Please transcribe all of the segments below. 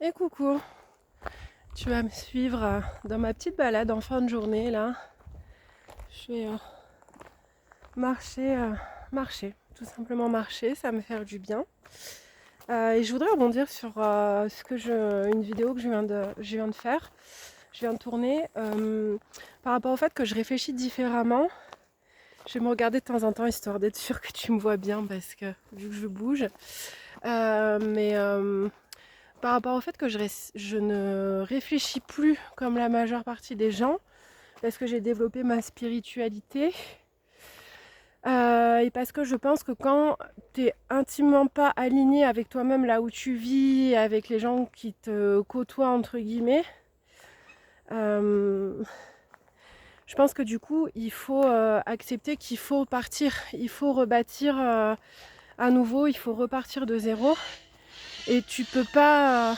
Et coucou, tu vas me suivre dans ma petite balade en fin de journée là. Je vais marcher, marcher, tout simplement marcher, ça va me faire du bien. Et je voudrais rebondir sur une vidéo que je viens de faire, je viens de tourner, par rapport au fait que je réfléchis différemment. Je vais me regarder de temps en temps histoire d'être sûre que tu me vois bien parce que vu que je bouge. Mais par rapport au fait que je ne réfléchis plus comme la majeure partie des gens, parce que j'ai développé ma spiritualité, et parce que je pense que quand tu n'es intimement pas aligné avec toi-même là où tu vis, avec les gens qui te côtoient, entre guillemets, euh, je pense que du coup, il faut accepter qu'il faut partir, il faut rebâtir à nouveau, il faut repartir de zéro. Et tu peux pas.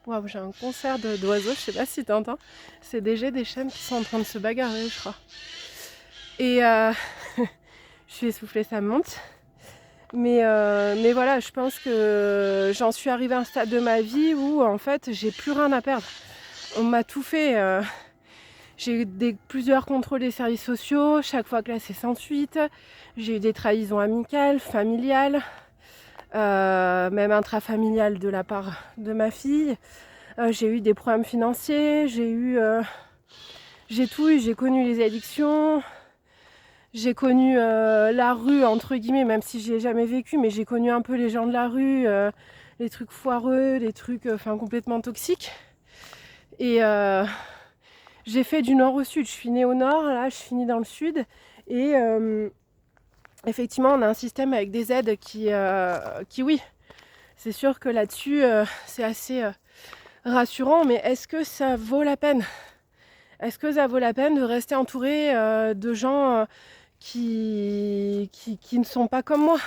Waouh, j'ai un concert d'oiseaux, je sais pas si t'entends. C'est des chaînes qui sont en train de se bagarrer, je crois. Et je suis essoufflée, ça monte. Mais voilà, je pense que j'en suis arrivée à un stade de ma vie où en fait j'ai plus rien à perdre. On m'a tout fait. J'ai eu plusieurs contrôles des services sociaux, chaque fois classé sans suite. J'ai eu des trahisons amicales, familiales, même intrafamiliales de la part de ma fille. J'ai eu des problèmes financiers, j'ai tout eu, j'ai connu les addictions, j'ai connu la rue entre guillemets, même si j'y ai jamais vécu, mais j'ai connu un peu les gens de la rue, les trucs foireux, les trucs complètement toxiques. Et j'ai fait du nord au sud, je suis née au nord, là je finis dans le sud. Et effectivement on a un système avec des aides qui oui, c'est sûr que là-dessus c'est assez rassurant, mais est-ce que ça vaut la peine? Est-ce que ça vaut la peine de rester entouré de gens qui ne sont pas comme moi?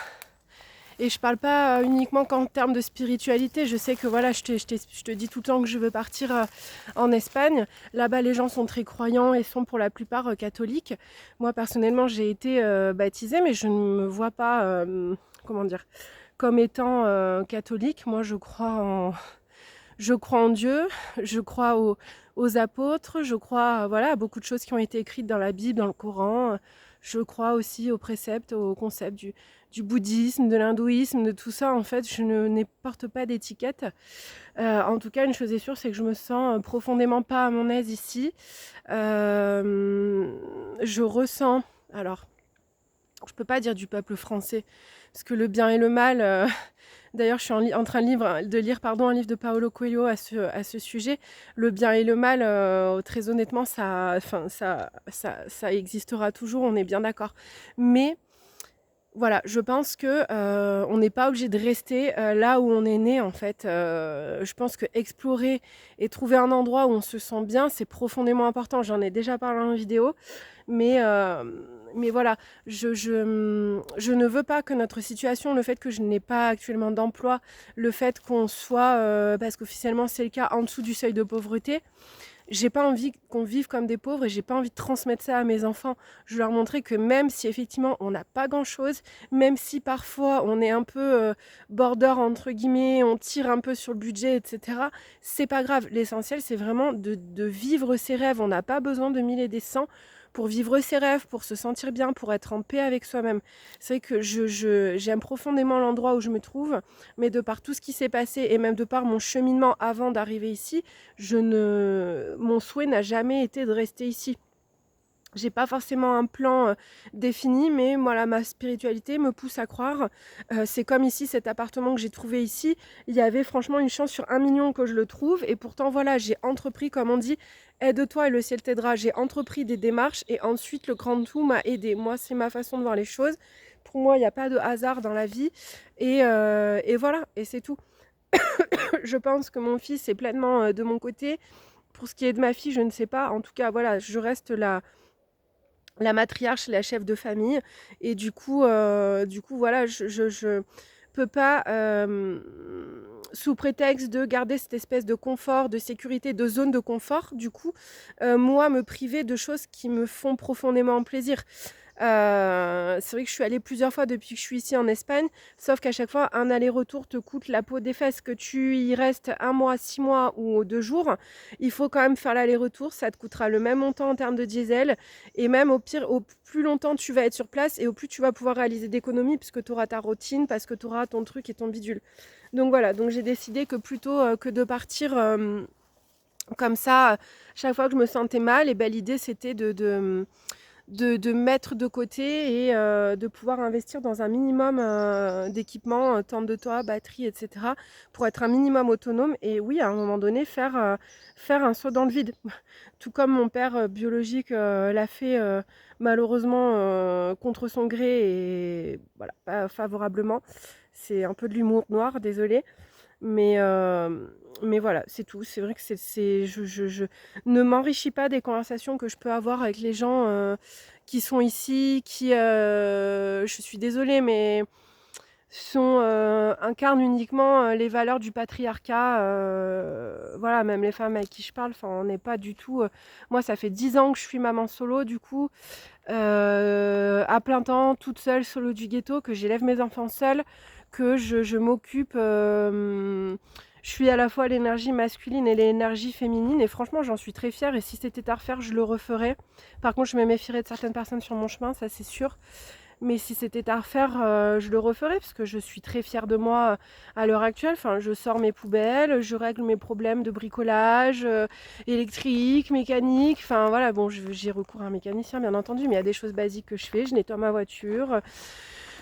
Et je parle pas uniquement qu'en termes de spiritualité. Je sais que voilà, je te dis tout le temps que je veux partir en Espagne. Là-bas, les gens sont très croyants et sont pour la plupart catholiques. Moi, personnellement, j'ai été baptisée, mais je ne me vois pas, comment dire, comme étant catholique. Moi, je crois en Dieu, je crois aux apôtres, je crois voilà, à beaucoup de choses qui ont été écrites dans la Bible, dans le Coran. Je crois aussi aux préceptes, aux concepts du bouddhisme, de l'hindouisme, de tout ça. En fait, je ne porte pas d'étiquette. En tout cas, une chose est sûre, c'est que je me sens profondément pas à mon aise ici. Je ressens, alors, je peux pas dire du peuple français, parce que le bien et le mal, d'ailleurs je suis en train de lire un livre de Paolo Coelho à ce sujet. Le bien et le mal, très honnêtement, ça existera toujours, on est bien d'accord. Mais voilà, je pense que on n'est pas obligé de rester là où on est né en fait. Je pense que explorer et trouver un endroit où on se sent bien, c'est profondément important. J'en ai déjà parlé en vidéo, mais, euh, mais voilà, je ne veux pas que notre situation, le fait que je n'ai pas actuellement d'emploi, le fait qu'on soit, parce qu'officiellement c'est le cas, en dessous du seuil de pauvreté, j'ai pas envie qu'on vive comme des pauvres et j'ai pas envie de transmettre ça à mes enfants. Je veux leur montrer que même si effectivement on n'a pas grand chose, même si parfois on est un peu border entre guillemets, on tire un peu sur le budget, etc., c'est pas grave. L'essentiel c'est vraiment de vivre ses rêves. On n'a pas besoin de mille et des cents pour vivre ses rêves, pour se sentir bien, pour être en paix avec soi-même. C'est vrai que j'aime profondément l'endroit où je me trouve, mais de par tout ce qui s'est passé et même de par mon cheminement avant d'arriver ici, mon souhait n'a jamais été de rester ici. J'ai pas forcément un plan défini, mais voilà, ma spiritualité me pousse à croire. C'est comme ici, cet appartement que j'ai trouvé ici, il y avait franchement une chance sur 1 million que je le trouve. Et pourtant, voilà, j'ai entrepris, comme on dit, aide-toi et le ciel t'aidera. J'ai entrepris des démarches et ensuite le grand tout m'a aidé. Moi, c'est ma façon de voir les choses. Pour moi, il n'y a pas de hasard dans la vie. Et voilà, et c'est tout. Je pense que mon fils est pleinement de mon côté. Pour ce qui est de ma fille, je ne sais pas. En tout cas, voilà, je reste la matriarche, la chef de famille. Et du coup voilà, je peux pas, sous prétexte de garder cette espèce de confort, de sécurité, de zone de confort, du coup, moi, me priver de choses qui me font profondément plaisir. C'est vrai que je suis allée plusieurs fois depuis que je suis ici en Espagne, sauf qu'à chaque fois, un aller-retour te coûte la peau des fesses. Que tu y restes 1 mois, 6 mois ou 2 jours, il faut quand même faire l'aller-retour. Ça te coûtera le même montant en termes de diesel. Et même au pire, au plus longtemps tu vas être sur place et au plus tu vas pouvoir réaliser d'économies puisque tu auras ta routine, parce que tu auras ton truc et ton bidule. Donc voilà, donc j'ai décidé que plutôt que de partir comme ça, chaque fois que je me sentais mal, et ben, l'idée c'était de mettre de côté et de pouvoir investir dans un minimum d'équipement, tente de toit, batterie, etc. pour être un minimum autonome et oui, à un moment donné, faire un saut dans le vide. Tout comme mon père biologique l'a fait malheureusement contre son gré et voilà, pas favorablement. C'est un peu de l'humour noir, désolé. Mais, voilà, c'est tout. C'est vrai que je ne m'enrichis pas des conversations que je peux avoir avec les gens qui sont ici, qui, je suis désolée, mais incarnent uniquement les valeurs du patriarcat. Voilà, même les femmes avec qui je parle, on n'est pas du tout. Moi, ça fait 10 ans que je suis maman solo, du coup, à plein temps, toute seule, solo du ghetto, que j'élève mes enfants seule, que je m'occupe. Je suis à la fois l'énergie masculine et l'énergie féminine, et franchement, j'en suis très fière. Et si c'était à refaire, je le referais. Par contre, je me méfierais de certaines personnes sur mon chemin, ça c'est sûr. Mais si c'était à refaire, je le referais parce que je suis très fière de moi à l'heure actuelle. Enfin, je sors mes poubelles, je règle mes problèmes de bricolage, électrique, mécanique. Enfin, voilà, bon, j'ai recours à un mécanicien, bien entendu, mais il y a des choses basiques que je fais. Je nettoie ma voiture,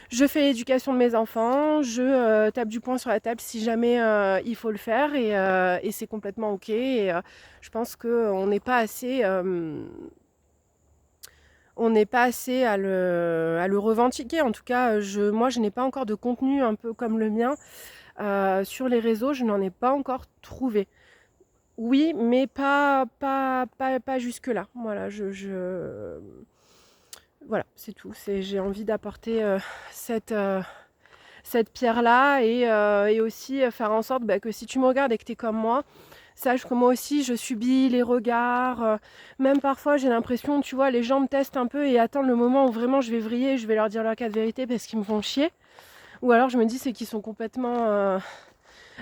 je fais l'éducation de mes enfants, je tape du poing sur la table si jamais il faut le faire et c'est complètement OK. Et je pense qu'on n'est pas assez... on n'est pas assez à le revendiquer. En tout cas, moi, je n'ai pas encore de contenu un peu comme le mien. Sur les réseaux, je n'en ai pas encore trouvé. Oui, mais pas jusque-là. Voilà, voilà, c'est tout. J'ai envie d'apporter cette pierre-là et aussi faire en sorte que si tu me regardes et que tu es comme moi, sache que moi aussi, je subis les regards. Même parfois, j'ai l'impression, tu vois, les gens me testent un peu et attendent le moment où vraiment je vais vriller, je vais leur dire leur cas de vérité parce qu'ils me font chier. Ou alors je me dis, c'est qu'ils sont complètement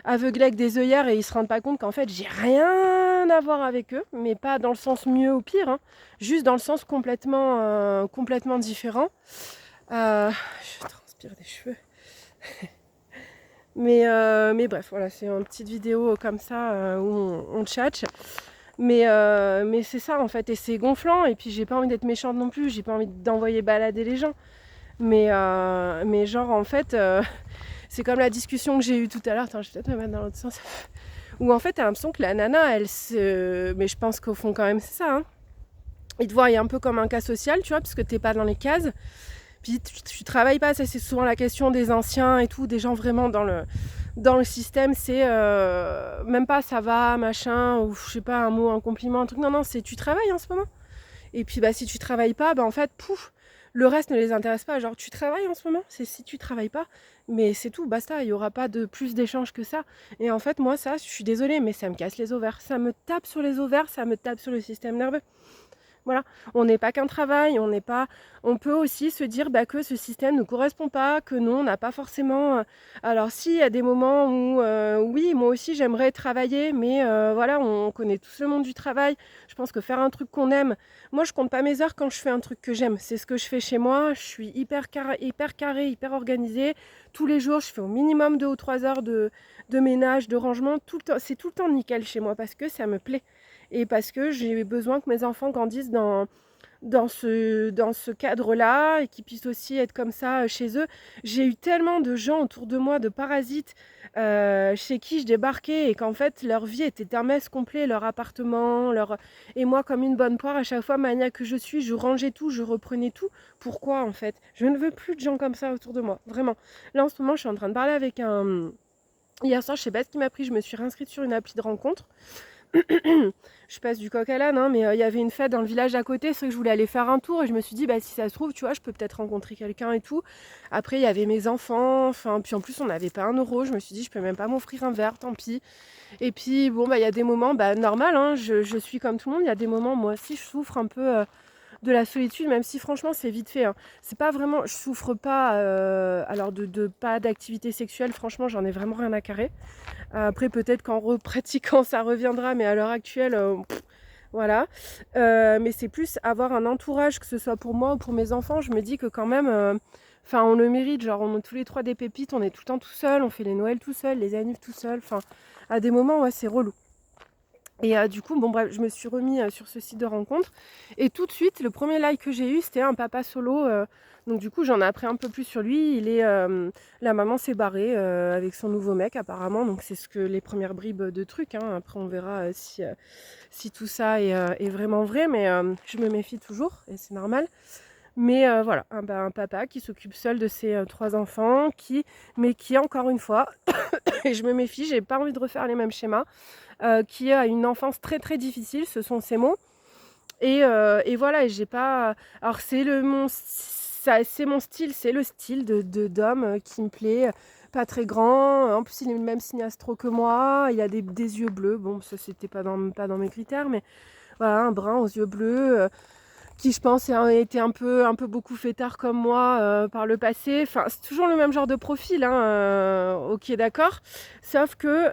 aveuglés avec des œillères et ils se rendent pas compte qu'en fait, j'ai rien à voir avec eux, mais pas dans le sens mieux ou pire, hein, juste dans le sens complètement différent. Je transpire des cheveux. Mais bref, voilà, c'est une petite vidéo comme ça où on tchatche. Mais c'est ça en fait, et c'est gonflant, et puis j'ai pas envie d'être méchante non plus, j'ai pas envie d'envoyer balader les gens. Mais genre en fait, c'est comme la discussion que j'ai eue tout à l'heure, attends, je vais peut-être me mettre dans l'autre sens, où en fait t'as l'impression que la nana, mais je pense qu'au fond quand même c'est ça, hein. Ils te voient un peu comme un cas social, tu vois, parce que t'es pas dans les cases. Puis tu travailles pas, ça c'est souvent la question des anciens et tout, des gens vraiment dans le système, c'est même pas ça va, machin, ou je sais pas, un mot, un compliment, un truc. Non, c'est tu travailles en ce moment. Et puis si tu travailles pas, en fait, pouf, le reste ne les intéresse pas. Genre, tu travailles en ce moment, c'est si tu travailles pas, mais c'est tout, basta, il y aura pas de plus d'échanges que ça. Et en fait, moi, ça, je suis désolée, mais ça me casse les ovaires. Ça me tape sur les ovaires, ça me tape sur le système nerveux. Voilà, on n'est pas qu'un travail, on peut aussi se dire que ce système ne correspond pas, que nous, on n'a pas forcément... Alors si, il y a des moments où, oui, moi aussi, j'aimerais travailler, mais voilà, on connaît tous le monde du travail. Je pense que faire un truc qu'on aime... Moi, je compte pas mes heures quand je fais un truc que j'aime. C'est ce que je fais chez moi. Je suis hyper carré, hyper organisée. Tous les jours, je fais au minimum 2 ou 3 heures de ménage, de rangement. C'est tout le temps nickel chez moi parce que ça me plaît. Et parce que j'ai besoin que mes enfants grandissent dans ce cadre-là et qu'ils puissent aussi être comme ça chez eux. J'ai eu tellement de gens autour de moi, de parasites, chez qui je débarquais et qu'en fait leur vie était un mess complet, leur appartement, et moi comme une bonne poire, à chaque fois maniaque que je suis, je rangeais tout, je reprenais tout. Pourquoi en fait? Je ne veux plus de gens comme ça autour de moi, vraiment. Là en ce moment je suis en train de parler avec un... Hier soir je sais pas ce qui m'a pris, je me suis réinscrite sur une appli de rencontre. Je passe du coq à l'âne, hein, mais il y avait une fête dans le village à côté, c'est que je voulais aller faire un tour et je me suis dit si ça se trouve, tu vois, je peux peut-être rencontrer quelqu'un et tout. Après il y avait mes enfants, puis en plus on n'avait pas 1 euro, je me suis dit je peux même pas m'offrir un verre, tant pis. Et puis bon il y a des moments normal, hein, je suis comme tout le monde, il y a des moments moi aussi je souffre un peu de la solitude, même si franchement c'est vite fait, hein. C'est pas vraiment, je souffre pas alors de pas d'activité sexuelle, franchement j'en ai vraiment rien à carrer. Après peut-être qu'en repratiquant ça reviendra, mais à l'heure actuelle, voilà. Mais c'est plus avoir un entourage, que ce soit pour moi ou pour mes enfants. Je me dis que quand même, enfin on le mérite, genre on est tous les trois des pépites, on est tout le temps tout seul, on fait les Noëls tout seul, les annives tout seul, enfin à des moments ouais c'est relou. Et du coup, bon bref, je me suis remis sur ce site de rencontre. Et tout de suite, le premier like que j'ai eu, c'était un papa solo. Donc du coup, j'en ai appris un peu plus sur lui. La maman s'est barrée avec son nouveau mec apparemment. Donc c'est ce que les premières bribes de trucs, hein. Après, on verra si tout ça est vraiment vrai. Mais je me méfie toujours et c'est normal. Mais voilà, un papa qui s'occupe seul de ses 3 enfants, mais qui encore une fois, et je me méfie, j'ai pas envie de refaire les mêmes schémas, qui a une enfance très très difficile, ce sont ces mots. Et voilà, et j'ai pas. Alors c'est mon style, c'est le style d'homme qui me plaît. Pas très grand, en plus il est le même signe astro que moi, il a des yeux bleus, bon ça c'était pas dans mes critères, mais voilà, un brun aux yeux bleus, qui je pense a été un peu beaucoup fêtard comme moi par le passé. Enfin, c'est toujours le même genre de profil, hein, ok d'accord. Sauf que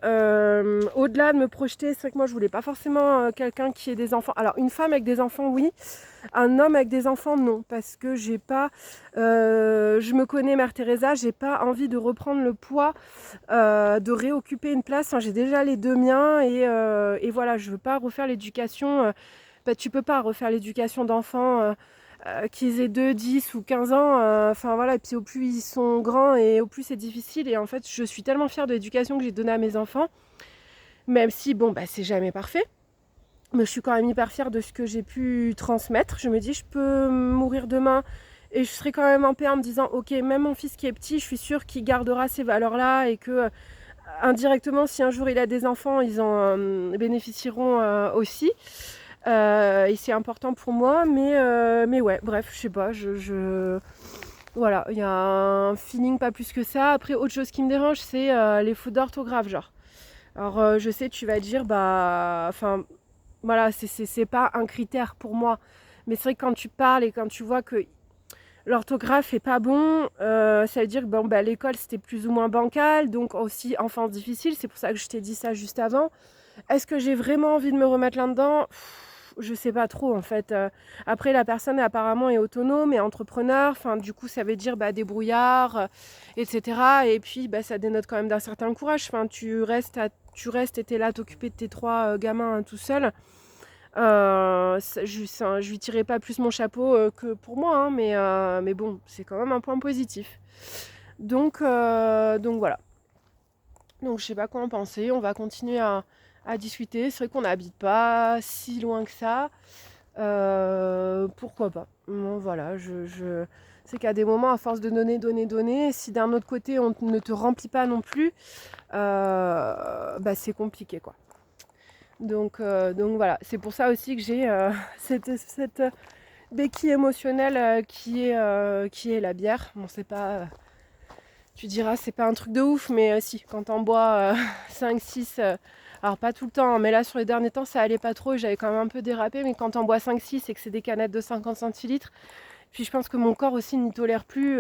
au-delà de me projeter, c'est vrai que moi je voulais pas forcément quelqu'un qui ait des enfants. Alors une femme avec des enfants, oui. Un homme avec des enfants, non. Parce que j'ai pas... je me connais, Mère Teresa, j'ai pas envie de reprendre le poids, de réoccuper une place. Enfin, j'ai déjà les 2 miens et voilà, je veux pas refaire l'éducation... tu peux pas refaire l'éducation d'enfants qu'ils aient 2, 10 ou 15 ans. Enfin voilà, et puis au plus ils sont grands et au plus c'est difficile. Et en fait, je suis tellement fière de l'éducation que j'ai donnée à mes enfants. Même si, bon, c'est jamais parfait. Mais je suis quand même hyper fière de ce que j'ai pu transmettre. Je me dis, je peux mourir demain et je serai quand même en paix en me disant, ok, même mon fils qui est petit, je suis sûre qu'il gardera ces valeurs-là et que indirectement, si un jour il a des enfants, ils en bénéficieront aussi. Et c'est important pour moi, mais ouais, bref, je sais pas, voilà, il y a un feeling pas plus que ça. Après, autre chose qui me dérange, c'est les fautes d'orthographe, genre. Alors, je sais, tu vas dire, enfin, voilà, c'est pas un critère pour moi. Mais c'est vrai que quand tu parles et quand tu vois que l'orthographe est pas bon, ça veut dire que bon, l'école c'était plus ou moins bancal, donc aussi enfance difficile. C'est pour ça que je t'ai dit ça juste avant. Est-ce que j'ai vraiment envie de me remettre là-dedans ? Je sais pas trop en fait. Après, la personne apparemment est autonome et entrepreneur. Enfin, du coup, ça veut dire débrouillard, etc. Et puis, ça dénote quand même d'un certain courage. Enfin, tu restes et t'es là à t'occuper de tes 3 gamins tout seul. Je lui tirais pas plus mon chapeau que pour moi, hein, mais bon, c'est quand même un point positif. Donc voilà. Donc je sais pas quoi en penser. On va continuer à discuter. C'est vrai qu'on n'habite pas si loin que ça. Pourquoi pas. Bon, voilà, c'est qu'à des moments, à force de donner, si d'un autre côté on ne te remplit pas non plus, c'est compliqué quoi. Donc voilà, c'est pour ça aussi que j'ai cette béquille émotionnelle qui est la bière. Bon, c'est pas, tu diras, c'est pas un truc de ouf, mais si, quand t'en bois 5, 6, alors pas tout le temps, hein, mais là sur les derniers temps ça allait pas trop, j'avais quand même un peu dérapé, mais quand t'en bois 5, 6 et que c'est des canettes de 50 centilitres, puis je pense que mon corps aussi n'y tolère plus.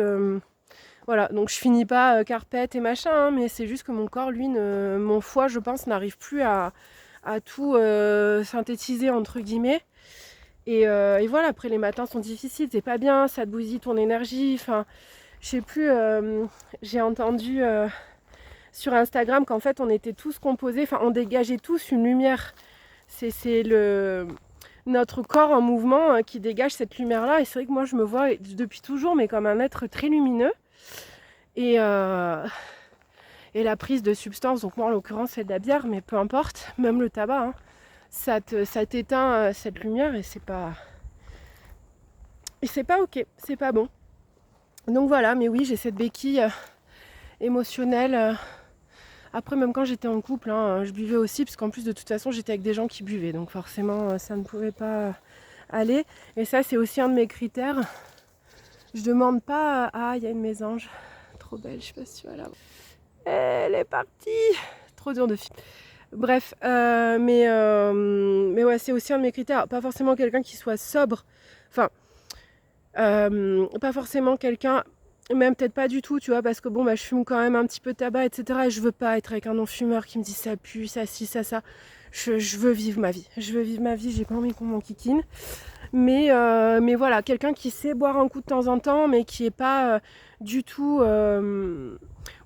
Voilà, donc je finis pas carpette et machin, hein, mais c'est juste que mon corps, lui, mon foie, je pense, n'arrive plus à tout synthétiser entre guillemets. Et voilà, après les matins sont difficiles, c'est pas bien, ça te bousille ton énergie. Enfin, je sais plus, j'ai entendu sur Instagram qu'en fait on était tous composés, enfin on dégageait tous une lumière. C'est notre corps en mouvement qui dégage cette lumière-là. Et c'est vrai que moi je me vois depuis toujours, mais comme un être très lumineux. Et la prise de substances, donc moi en l'occurrence c'est de la bière, mais peu importe, même le tabac, hein, ça t'éteint cette lumière et c'est pas ok, c'est pas bon. Donc voilà, mais oui, j'ai cette béquille émotionnelle. Après, même quand j'étais en couple, hein, je buvais aussi, parce qu'en plus de toute façon j'étais avec des gens qui buvaient, donc forcément ça ne pouvait pas aller. Et ça c'est aussi un de mes critères. Je demande pas, il y a une mésange trop belle, je sais pas si tu vas la voir. Elle est partie. Trop dur de fille. Bref, mais ouais, c'est aussi un de mes critères. Pas forcément quelqu'un qui soit sobre. Enfin, Pas forcément quelqu'un, même peut-être pas du tout, tu vois, parce que bon, bah, je fume quand même un petit peu de tabac, etc. Et je veux pas être avec un non-fumeur qui me dit ça pue, ça ci, ça. Je veux vivre ma vie. Je veux vivre ma vie, j'ai pas envie qu'on m'enquiquine. Mais voilà, quelqu'un qui sait boire un coup de temps en temps, mais qui est pas du tout.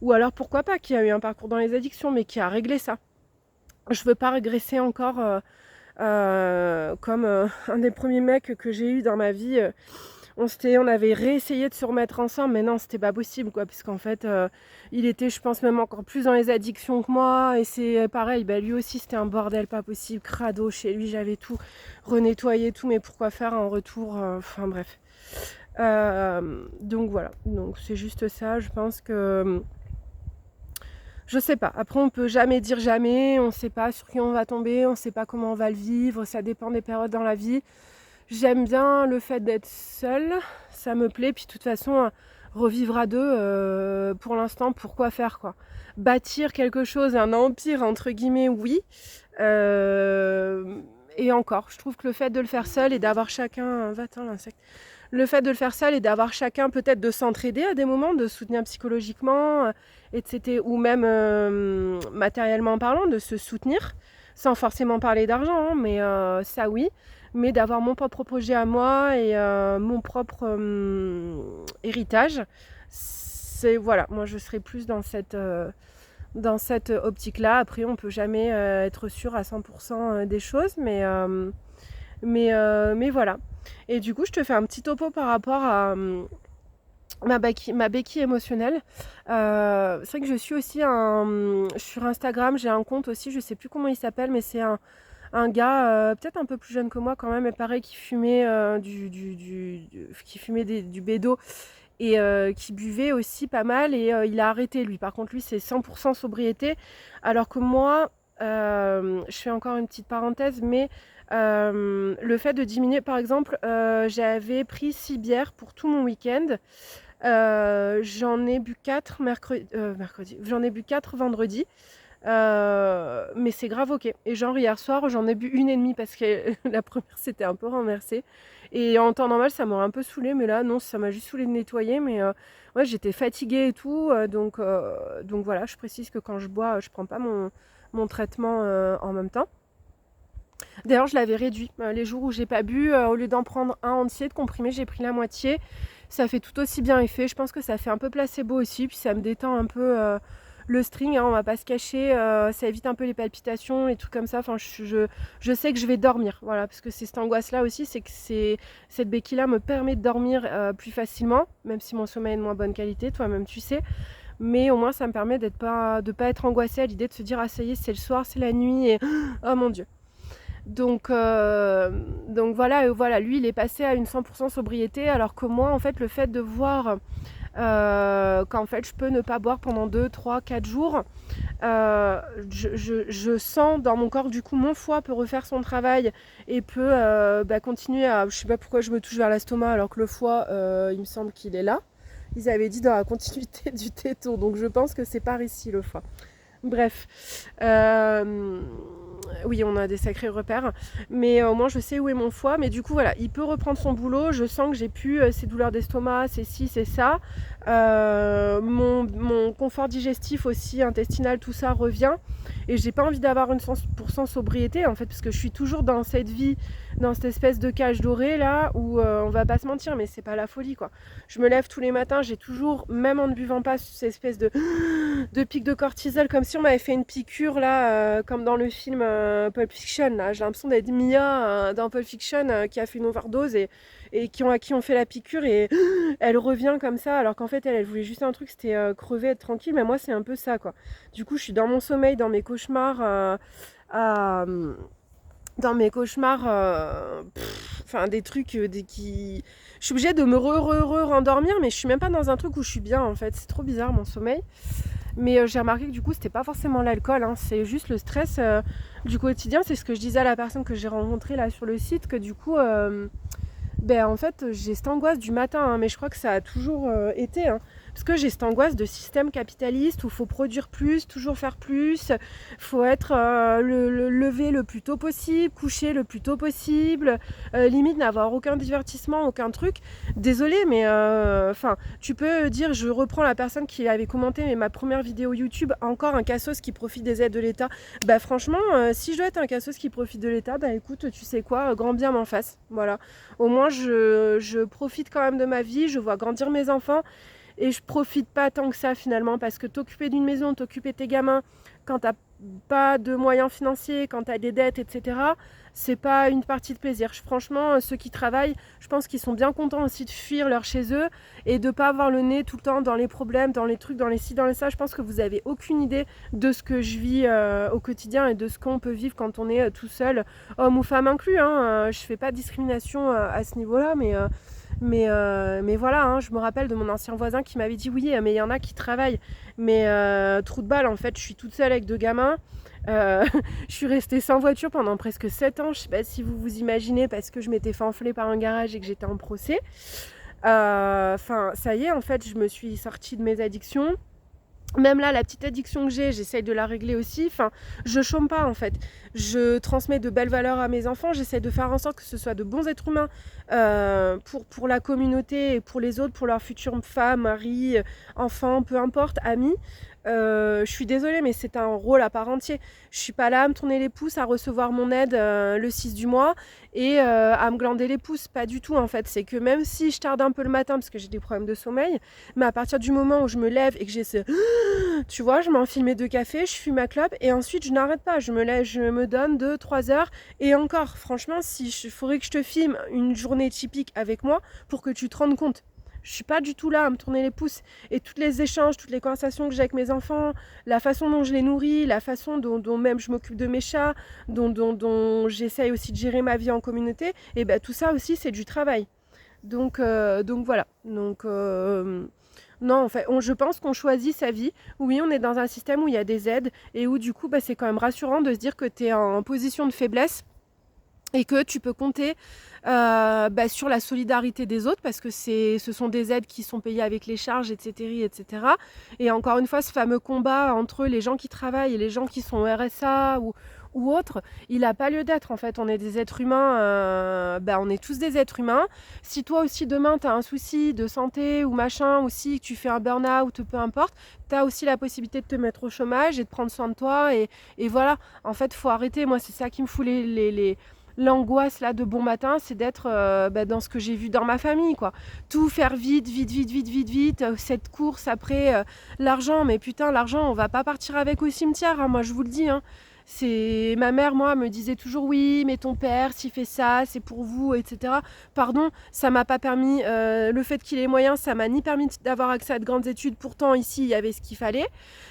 Ou alors pourquoi pas, qui a eu un parcours dans les addictions, mais qui a réglé ça. Je veux pas régresser encore comme un des premiers mecs que j'ai eu dans ma vie. On avait réessayé de se remettre ensemble, mais non, c'était pas possible, quoi, parce qu'en fait, il était, je pense, même encore plus dans les addictions que moi, et c'est pareil, bah, lui aussi, c'était un bordel pas possible, crado, chez lui, j'avais tout renettoyé, tout, mais pourquoi faire en retour, enfin bref. Donc voilà, donc c'est juste ça, je pense que... Je sais pas, après on peut jamais dire jamais, on sait pas sur qui on va tomber, on sait pas comment on va le vivre, ça dépend des périodes dans la vie. J'aime bien le fait d'être seule, ça me plaît. Puis de toute façon, revivre à deux, pour l'instant, pourquoi faire quoi? Bâtir quelque chose, un empire entre guillemets, oui. Et encore, je trouve que le fait de le faire seul et d'avoir chacun, va-t'en l'insecte. Le fait de le faire seul et d'avoir chacun peut-être de s'entraider à des moments, de soutenir psychologiquement, etc. Ou même matériellement parlant, de se soutenir, sans forcément parler d'argent, hein, mais ça oui. Mais d'avoir mon propre projet à moi et mon propre héritage, c'est voilà, moi je serais plus dans cette optique-là. Après, on peut jamais être sûr à 100% des choses, mais voilà. Et du coup, je te fais un petit topo par rapport à ma béquille émotionnelle. C'est vrai que je suis aussi sur Instagram, j'ai un compte aussi, je sais plus comment il s'appelle, mais c'est un gars peut-être un peu plus jeune que moi quand même, mais pareil, qui fumait du bédo et qui buvait aussi pas mal, et il a arrêté lui. Par contre, lui, c'est 100% sobriété, alors que moi, je fais encore une petite parenthèse, mais le fait de diminuer, par exemple, j'avais pris 6 bières pour tout mon week-end. J'en ai bu 4 mercredi. J'en ai bu 4 vendredi. Mais c'est grave ok. Et genre hier soir, j'en ai bu une et demie parce que la première s'était un peu renversée. Et en temps normal, ça m'aurait un peu saoulé, mais là, non, ça m'a juste saoulé de nettoyer. Mais ouais, j'étais fatiguée et tout. Donc voilà, je précise que quand je bois, je prends pas mon traitement en même temps. D'ailleurs, je l'avais réduit. Les jours où j'ai pas bu, au lieu d'en prendre un entier de comprimé, j'ai pris la moitié. Ça fait tout aussi bien effet. Je pense que ça fait un peu placebo aussi, puis ça me détend un peu le string, hein, on va pas se cacher. Ça évite un peu les palpitations, les trucs comme ça. Enfin, je sais que je vais dormir, voilà, parce que c'est cette angoisse-là aussi, c'est que cette béquille-là me permet de dormir plus facilement, même si mon sommeil est de moins bonne qualité, toi-même tu sais. Mais au moins, ça me permet de pas être angoissée à l'idée de se dire ah ça y est, c'est le soir, c'est la nuit et oh mon Dieu. Donc voilà, lui il est passé à une 100% sobriété, alors que moi en fait le fait de voir qu'en fait je peux ne pas boire pendant 2, 3, 4 jours, je sens dans mon corps, du coup mon foie peut refaire son travail et peut continuer à, je sais pas pourquoi je me touche vers l'estomac alors que le foie il me semble qu'il est là. Ils avaient dit dans la continuité du téton, donc je pense que c'est par ici le foie. Bref, oui, on a des sacrés repères, mais au moins je sais où est mon foie. Mais du coup, voilà, il peut reprendre son boulot. Je sens que j'ai plus ces douleurs d'estomac, c'est ci, c'est ça. Mon confort digestif aussi, intestinal, tout ça revient. Et j'ai pas envie d'avoir une 100% sobriété, en fait, parce que je suis toujours dans cette vie, dans cette espèce de cage dorée là, où on va pas se mentir, mais c'est pas la folie, quoi. Je me lève tous les matins, j'ai toujours, même en ne buvant pas, cette espèce de pic de cortisol, comme si on m'avait fait une piqûre là, comme dans le film Pulp Fiction. Là. J'ai l'impression d'être Mia dans Pulp Fiction qui a fait une overdose et à qui on fait la piqûre et elle revient comme ça, alors qu'en fait elle voulait juste un truc, c'était crever, être tranquille. Mais moi c'est un peu ça quoi. Du coup je suis dans mon sommeil, dans mes cauchemars, dans mes cauchemars, enfin des trucs qui... Je suis obligée de me rendormir, mais je suis même pas dans un truc où je suis bien en fait. C'est trop bizarre mon sommeil. Mais j'ai remarqué que du coup c'était pas forcément l'alcool, hein, c'est juste le stress du quotidien. C'est ce que je disais à la personne que j'ai rencontrée là sur le site, que du coup en fait j'ai cette angoisse du matin, hein, mais je crois que ça a toujours été, hein. parce que j'ai cette angoisse de système capitaliste où il faut produire plus, toujours faire plus, faut être lever le plus tôt possible, coucher le plus tôt possible, limite n'avoir aucun divertissement, aucun truc. Désolée, mais tu peux dire, je reprends la personne qui avait commenté ma première vidéo YouTube, encore un cassos qui profite des aides de l'État. Bah franchement, si je dois être un cassos qui profite de l'État, bah écoute, tu sais quoi, grand bien m'en fasse. Voilà. Au moins, je profite quand même de ma vie, je vois grandir mes enfants et je profite pas tant que ça finalement, parce que t'occuper d'une maison, t'occuper tes gamins, quand t'as pas de moyens financiers, quand t'as des dettes, etc., c'est pas une partie de plaisir. Franchement, ceux qui travaillent, je pense qu'ils sont bien contents aussi de fuir leur chez eux et de pas avoir le nez tout le temps dans les problèmes, dans les trucs, dans les ci, dans les ça. Je pense que vous avez aucune idée de ce que je vis au quotidien et de ce qu'on peut vivre quand on est tout seul, homme ou femme inclus. Je fais pas de discrimination à ce niveau-là, mais voilà, je me rappelle de mon ancien voisin qui m'avait dit oui, mais il y en a qui travaillent. Mais trou de balle, en fait, je suis toute seule avec 2 gamins. Je suis restée sans voiture pendant presque 7 ans. Je sais pas si vous vous imaginez, parce que je m'étais fait enfler par un garage et que j'étais en procès. Ça y est, en fait, je me suis sortie de mes addictions. Même là, la petite addiction que j'essaye de la régler aussi. Je chôme pas en fait. Je transmets de belles valeurs à mes enfants. J'essaie de faire en sorte que ce soit de bons êtres humains pour la communauté et pour les autres, pour leurs futures femmes, maris, enfants, peu importe, amis. Je suis désolée, mais c'est un rôle à part entière. Je suis pas là à me tourner les pouces, à recevoir mon aide le 6 du mois et à me glander les pouces. Pas du tout en fait. C'est que même si je tarde un peu le matin parce que j'ai des problèmes de sommeil, mais à partir du moment où je me lève et que j'ai ce... Tu vois, je m'enfile mes 2 cafés, je fume ma clope et ensuite je n'arrête pas. Je me lève, je me donne 2-3 heures et encore, franchement, faudrait que je te filme une journée typique avec moi pour que tu te rendes compte. Je suis pas du tout là à me tourner les pouces. Et tous les échanges, toutes les conversations que j'ai avec mes enfants, la façon dont je les nourris, la façon dont même je m'occupe de mes chats, dont j'essaye aussi de gérer ma vie en communauté, et ben tout ça aussi c'est du travail. Donc voilà. Non, en fait, je pense qu'on choisit sa vie. Oui, on est dans un système où il y a des aides et où du coup, c'est quand même rassurant de se dire que tu es en position de faiblesse et que tu peux compter sur la solidarité des autres, parce que ce sont des aides qui sont payées avec les charges, etc., etc. Et encore une fois, ce fameux combat entre les gens qui travaillent et les gens qui sont au RSA ou autres, il n'a pas lieu d'être. En fait, on est des êtres humains, on est tous des êtres humains. Si toi aussi demain tu as un souci de santé ou machin, ou si tu fais un burn-out, peu importe, tu as aussi la possibilité de te mettre au chômage et de prendre soin de toi. Et voilà, en fait, il faut arrêter. Moi, c'est ça qui me fout l'angoisse là de bon matin, c'est d'être dans ce que j'ai vu dans ma famille, quoi. Tout faire vite, cette course après l'argent. Mais putain, l'argent, on va pas partir avec au cimetière, moi je vous le dis. C'est ma mère, moi, me disait toujours oui, mais ton père, s'il fait ça, c'est pour vous, etc. Pardon, ça m'a pas permis. Le fait qu'il ait moyens, ça m'a ni permis d'avoir accès à de grandes études. Pourtant, ici, il y avait ce qu'il fallait.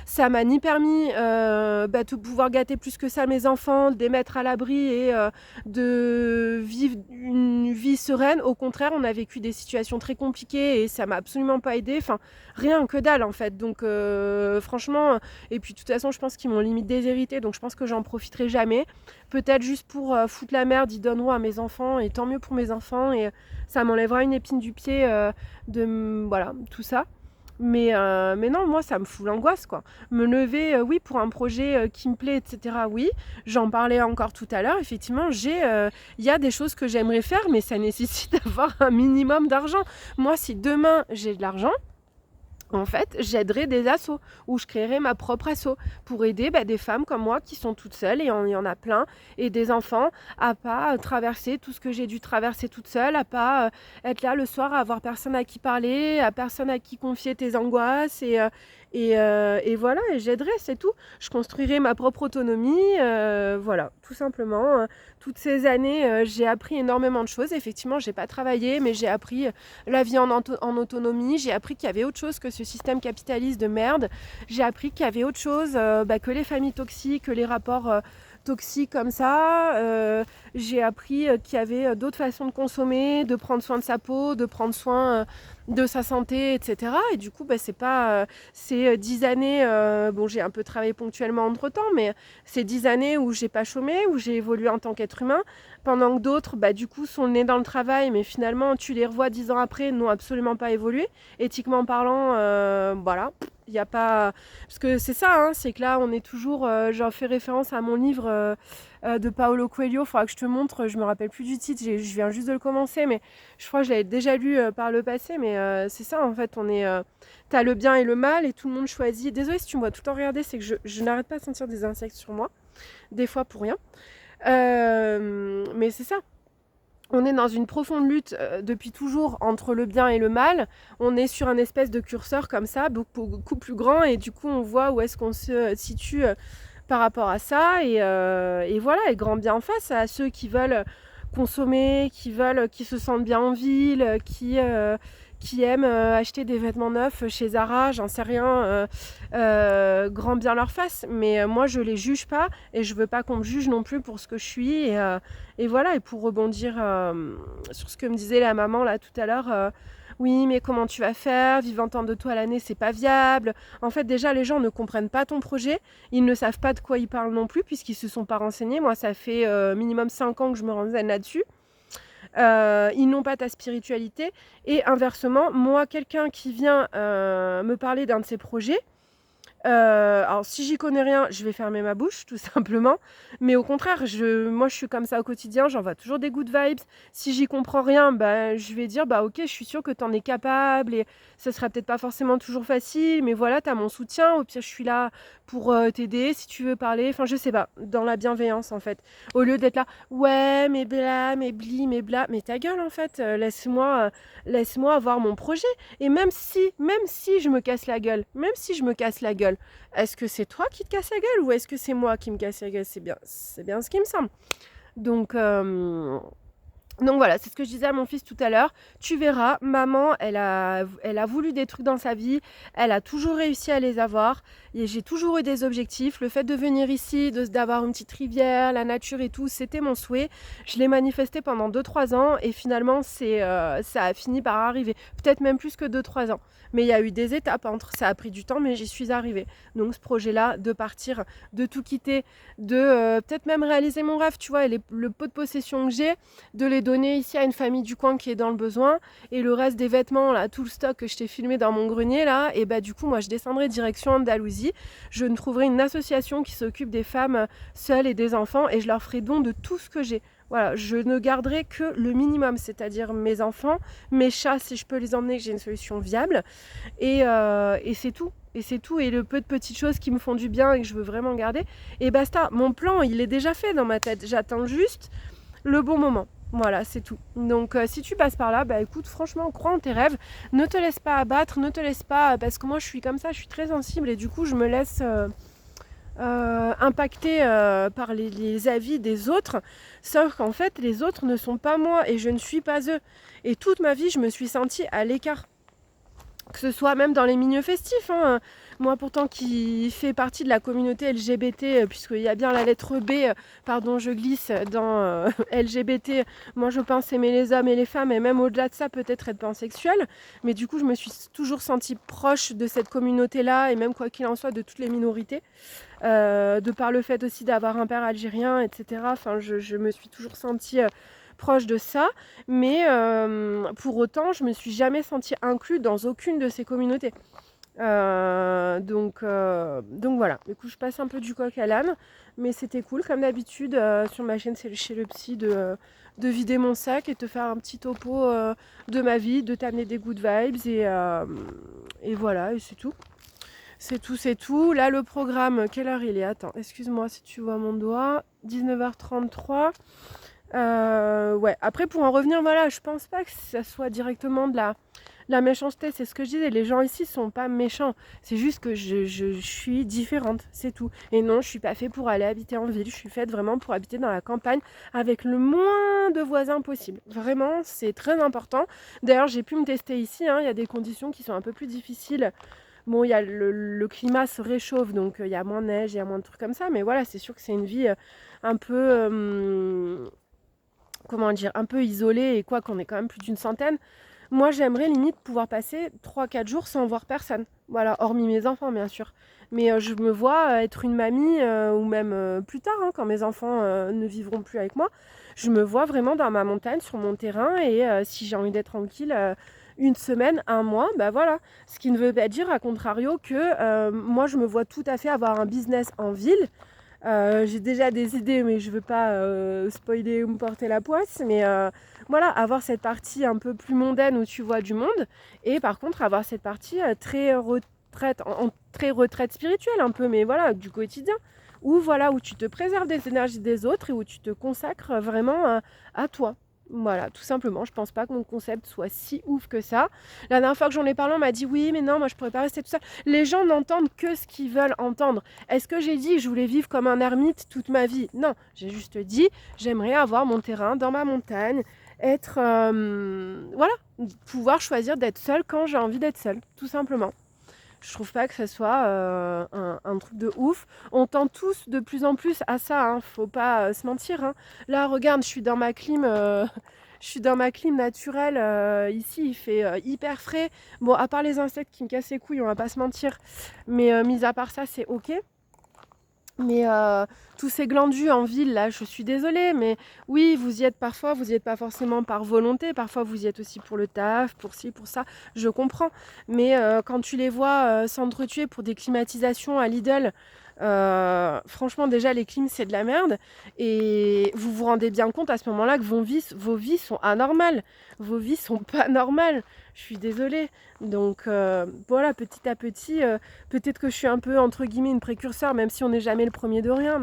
Ça m'a ni permis de pouvoir gâter plus que ça mes enfants, de les mettre à l'abri et de vivre une vie sereine. Au contraire, on a vécu des situations très compliquées et ça m'a absolument pas aidé. Enfin, rien que dalle en fait. Donc, franchement, et puis de toute façon, je pense qu'ils m'ont limite déshérité. Donc, je pense que j'en profiterai jamais. Peut-être juste pour foutre la merde, ils donneront à mes enfants et tant mieux pour mes enfants. Et ça m'enlèvera une épine du pied voilà, tout ça. Mais non, moi, ça me fout l'angoisse, quoi. Me lever, oui, pour un projet qui me plaît, etc., oui. J'en parlais encore tout à l'heure. Effectivement, il y a des choses que j'aimerais faire, mais ça nécessite d'avoir un minimum d'argent. Moi, si demain, j'ai de l'argent, en fait, j'aiderai des assos ou je créerai ma propre asso pour aider des femmes comme moi qui sont toutes seules, et il y en a plein, et des enfants à pas traverser tout ce que j'ai dû traverser toute seule, à pas être là le soir à avoir personne à qui parler, à personne à qui confier tes angoisses et voilà, et j'aiderai, c'est tout. Je construirai ma propre autonomie, voilà, tout simplement. Toutes ces années, j'ai appris énormément de choses. Effectivement, j'ai pas travaillé, mais j'ai appris la vie en autonomie. J'ai appris qu'il y avait autre chose que ce système capitaliste de merde. J'ai appris qu'il y avait autre chose que les familles toxiques, que les rapports toxiques comme ça. J'ai appris qu'il y avait d'autres façons de consommer, de prendre soin de sa peau, de prendre soin de sa santé, etc. Et du coup, c'est pas ces 10 années, bon, j'ai un peu travaillé ponctuellement entre-temps, mais ces 10 années où j'ai pas chômé, où j'ai évolué en tant qu'être humain, pendant que d'autres, du coup, sont nés dans le travail, mais finalement, tu les revois 10 ans après, n'ont absolument pas évolué. Éthiquement parlant, voilà, il n'y a pas... Parce que c'est ça, hein, c'est que là, on est toujours... j'en fais référence à mon livre de Paulo Coelho, il faudra que je te montre, je me rappelle plus du titre, je viens juste de le commencer, mais je crois que je l'avais déjà lu par le passé, mais c'est ça, en fait, on est... t'as le bien et le mal, et tout le monde choisit... Désolée si tu me vois tout le temps regarder, c'est que je n'arrête pas de sentir des insectes sur moi, des fois pour rien. Mais c'est ça. On est dans une profonde lutte depuis toujours entre le bien et le mal. On est sur un espèce de curseur comme ça, beaucoup plus grand, et du coup on voit où est-ce qu'on se situe par rapport à ça. Et voilà, et grand bien en face à ceux qui veulent consommer, qui se sentent bien en ville, qui aiment acheter des vêtements neufs chez Zara, j'en sais rien, grand bien leur face. Mais moi je les juge pas, et je veux pas qu'on me juge non plus pour ce que je suis. Et voilà, et pour rebondir sur ce que me disait la maman là tout à l'heure, oui, mais comment tu vas faire? Vivre tant de toi à l'année, c'est pas viable. En fait, déjà, les gens ne comprennent pas ton projet. Ils ne savent pas de quoi ils parlent non plus, puisqu'ils se sont pas renseignés. Moi, ça fait minimum 5 ans que je me renseigne là-dessus. Ils n'ont pas ta spiritualité. Et inversement, moi, quelqu'un qui vient me parler d'un de ses projets, alors si j'y connais rien, je vais fermer ma bouche tout simplement. Mais au contraire, moi je suis comme ça au quotidien, j'envoie toujours des good vibes. Si j'y comprends rien, je vais dire ok, je suis sûre que tu en es capable, et ça sera peut-être pas forcément toujours facile, mais voilà, tu as mon soutien. Au pire, je suis là pour t'aider si tu veux parler. Enfin, je sais pas, dans la bienveillance en fait. Au lieu d'être là, ouais, mais bla, mais bli, mais bla, mais ta gueule en fait, laisse-moi avoir mon projet. Et même si je me casse la gueule, est-ce que c'est toi qui te casses la gueule, ou est-ce que c'est moi qui me casse la gueule? C'est bien ce qui me semble. Donc, donc voilà, c'est ce que je disais à mon fils tout à l'heure. Tu verras, maman, elle a voulu des trucs dans sa vie. Elle a toujours réussi à les avoir. Et j'ai toujours eu des objectifs. Le fait de venir ici, d'avoir une petite rivière, la nature et tout, c'était mon souhait. Je l'ai manifesté pendant 2-3 ans. Et finalement, ça a fini par arriver. Peut-être même plus que 2-3 ans. Mais il y a eu des étapes entre. Ça a pris du temps, mais j'y suis arrivée. Donc ce projet-là, de partir, de tout quitter, de peut-être même réaliser mon rêve, tu vois, le pot de possession que j'ai, de les donner ici à une famille du coin qui est dans le besoin, et le reste des vêtements, là, tout le stock que je t'ai filmé dans mon grenier, là, et du coup, moi, je descendrai direction Andalousie, je me trouverai une association qui s'occupe des femmes seules et des enfants, et je leur ferai don de tout ce que j'ai. Voilà, je ne garderai que le minimum, c'est-à-dire mes enfants, mes chats, si je peux les emmener, que j'ai une solution viable, et c'est tout. Et c'est tout, et le peu de petites choses qui me font du bien et que je veux vraiment garder, et basta. Mon plan, il est déjà fait dans ma tête, j'attends juste le bon moment. Voilà, c'est tout. Donc si tu passes par là, écoute, franchement, crois en tes rêves, ne te laisse pas abattre, ne te laisse pas, parce que moi je suis comme ça, je suis très sensible, et du coup je me laisse impacter par les avis des autres, sauf qu'en fait les autres ne sont pas moi, et je ne suis pas eux. Et toute ma vie je me suis sentie à l'écart, que ce soit même dans les milieux festifs, hein. Moi pourtant qui fais partie de la communauté LGBT, puisqu'il y a bien la lettre B, pardon je glisse, dans LGBT, moi je pense aimer les hommes et les femmes, et même au-delà de ça peut-être être pansexuelle, mais du coup je me suis toujours sentie proche de cette communauté-là, et même quoi qu'il en soit de toutes les minorités, de par le fait aussi d'avoir un père algérien, etc. Enfin je me suis toujours sentie proche de ça, mais pour autant je me suis jamais sentie inclue dans aucune de ces communautés. Donc voilà, du coup je passe un peu du coq à l'âne, mais c'était cool comme d'habitude sur ma chaîne c'est chez le psy de vider mon sac et te faire un petit topo de ma vie, de t'amener des good vibes, et voilà, et c'est tout. C'est tout. Là, le programme, quelle heure il est? Attends, excuse-moi si tu vois mon doigt. 19h33. Ouais, après pour en revenir, voilà, je pense pas que ça soit directement de la méchanceté, c'est ce que je disais, les gens ici sont pas méchants, c'est juste que je suis différente, c'est tout. Et non, je suis pas faite pour aller habiter en ville, je suis faite vraiment pour habiter dans la campagne avec le moins de voisins possible. Vraiment, c'est très important. D'ailleurs, j'ai pu me tester ici, hein, il y a des conditions qui sont un peu plus difficiles Bon, il y a le climat se réchauffe, donc il y a moins de neige, il y a moins de trucs comme ça. Mais voilà, c'est sûr que c'est une vie un peu, comment dire, un peu isolée et quoi, qu'on est quand même plus d'une centaine. Moi, j'aimerais limite pouvoir passer 3 4 jours sans voir personne. Voilà, hormis mes enfants, bien sûr. Mais je me vois être une mamie, ou même plus tard, hein, quand mes enfants ne vivront plus avec moi. Je me vois vraiment dans ma montagne, sur mon terrain, et si j'ai envie d'être tranquille, une semaine, un mois, bah voilà. Ce qui ne veut pas dire, à contrario, que moi, je me vois tout à fait avoir un business en ville. J'ai déjà des idées, mais je veux pas spoiler ou me porter la poisse. Mais voilà, avoir cette partie un peu plus mondaine où tu vois du monde. Et par contre, avoir cette partie très retraite, très retraite spirituelle un peu, mais voilà, du quotidien. Où voilà, où tu te préserves des énergies des autres et où tu te consacres vraiment à toi. Voilà, tout simplement. Je pense pas que mon concept soit si ouf que ça. La dernière fois que j'en ai parlé, on m'a dit oui, mais non, moi je pourrais pas rester tout seul. Les gens n'entendent que ce qu'ils veulent entendre. Est-ce que j'ai dit que je voulais vivre comme un ermite toute ma vie? Non, j'ai juste dit j'aimerais avoir mon terrain dans ma montagne, être voilà, pouvoir choisir d'être seule quand j'ai envie d'être seule, tout simplement. Je trouve pas que ce soit un truc de ouf. On tend tous de plus en plus à ça, hein. Faut pas se mentir, hein. Là, regarde, je suis dans ma clim. Je suis dans ma clim naturelle. Ici, il fait hyper frais. Bon, à part les insectes qui me cassent les couilles, on va pas se mentir. Mais mis à part ça, c'est ok. Mais tous ces glandus en ville, là, je suis désolée, mais oui, vous y êtes parfois, vous y êtes pas forcément par volonté, parfois vous y êtes aussi pour le taf, pour ci, pour ça, je comprends. Mais quand tu les vois s'entretuer pour des climatisations à Lidl, franchement, déjà, les clims, c'est de la merde. Et vous vous rendez bien compte à ce moment-là que vos vies sont anormales. Vos vies sont pas normales. Je suis désolée. Donc voilà, petit à petit, peut-être que je suis un peu, entre guillemets, une précurseur, même si on n'est jamais le premier de rien.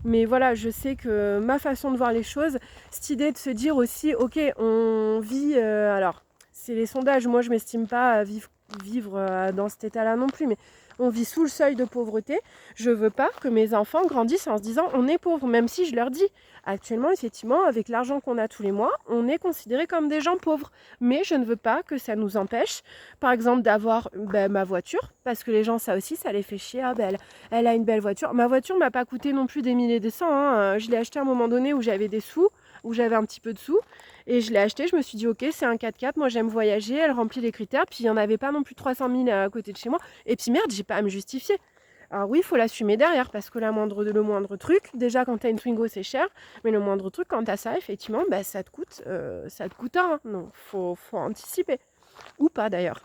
Mais voilà, je sais que ma façon de voir les choses, cette idée de se dire aussi, ok, on vit... alors, c'est les sondages, moi je m'estime pas vivre dans cet état-là non plus, mais on vit sous le seuil de pauvreté. Je veux pas que mes enfants grandissent en se disant on est pauvre, même si je leur dis actuellement, effectivement, avec l'argent qu'on a tous les mois, on est considérés comme des gens pauvres. Mais je ne veux pas que ça nous empêche, par exemple, d'avoir ma voiture, parce que les gens, ça aussi, ça les fait chier. Ah, elle a une belle voiture. Ma voiture m'a pas coûté non plus des milliers et des cents, hein. Je l'ai acheté à un moment donné où j'avais des sous, où j'avais un petit peu de sous. Et je l'ai acheté, je me suis dit, ok, c'est un 4x4, moi j'aime voyager, elle remplit les critères, puis il n'y en avait pas non plus 300 000 à côté de chez moi. Et puis merde, j'ai pas à me justifier. Alors oui, il faut l'assumer derrière, parce que le moindre truc, déjà quand t'as une Twingo c'est cher, mais le moindre truc, quand t'as ça, effectivement, ça te coûte un. Donc faut anticiper. Ou pas d'ailleurs.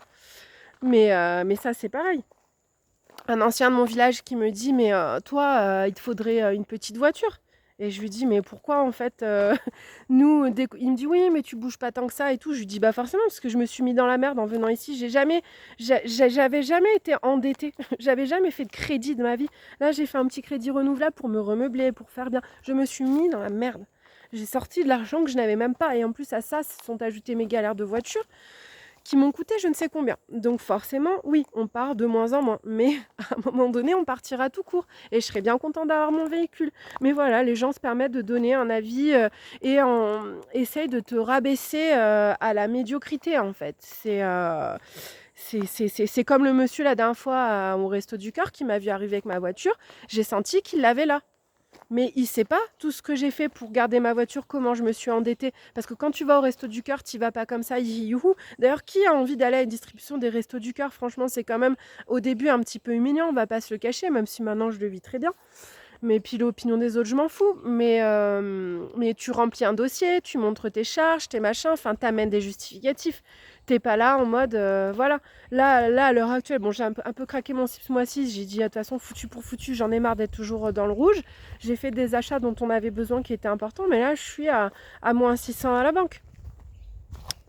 Mais ça c'est pareil. Un ancien de mon village qui me dit, mais toi, il te faudrait une petite voiture. Et je lui dis, mais pourquoi en fait, nous, il me dit, oui, mais tu bouges pas tant que ça et tout. Je lui dis, bah forcément, parce que je me suis mis dans la merde en venant ici. J'avais jamais été endettée. J'avais jamais fait de crédit de ma vie. Là, j'ai fait un petit crédit renouvelable pour me remeubler, pour faire bien. Je me suis mis dans la merde. J'ai sorti de l'argent que je n'avais même pas. Et en plus à ça, se sont ajoutées mes galères de voiture qui m'ont coûté je ne sais combien. Donc forcément, oui, on part de moins en moins. Mais à un moment donné, on partira tout court. Et je serais bien content d'avoir mon véhicule. Mais voilà, les gens se permettent de donner un avis essayent de te rabaisser à la médiocrité, en fait. C'est comme le monsieur la dernière fois au Resto du Cœur qui m'a vu arriver avec ma voiture. J'ai senti qu'il l'avait là. Mais il sait pas tout ce que j'ai fait pour garder ma voiture, comment je me suis endettée. Parce que quand tu vas au Resto du Cœur, tu vas pas comme ça, youhou. D'ailleurs, qui a envie d'aller à une distribution des Restos du Cœur? Franchement, c'est quand même au début un petit peu humiliant, on va pas se le cacher, même si maintenant je le vis très bien. Mais puis l'opinion des autres, je m'en fous. Mais tu remplis un dossier, tu montres tes charges, tes machins, enfin, t'amènes des justificatifs. T'es pas là en mode, voilà. Là, à l'heure actuelle, bon, j'ai un peu craqué mon ce mois-ci. J'ai dit, de toute façon, foutu pour foutu, j'en ai marre d'être toujours dans le rouge. J'ai fait des achats dont on avait besoin qui étaient importants, mais là, je suis à moins 600 à la banque.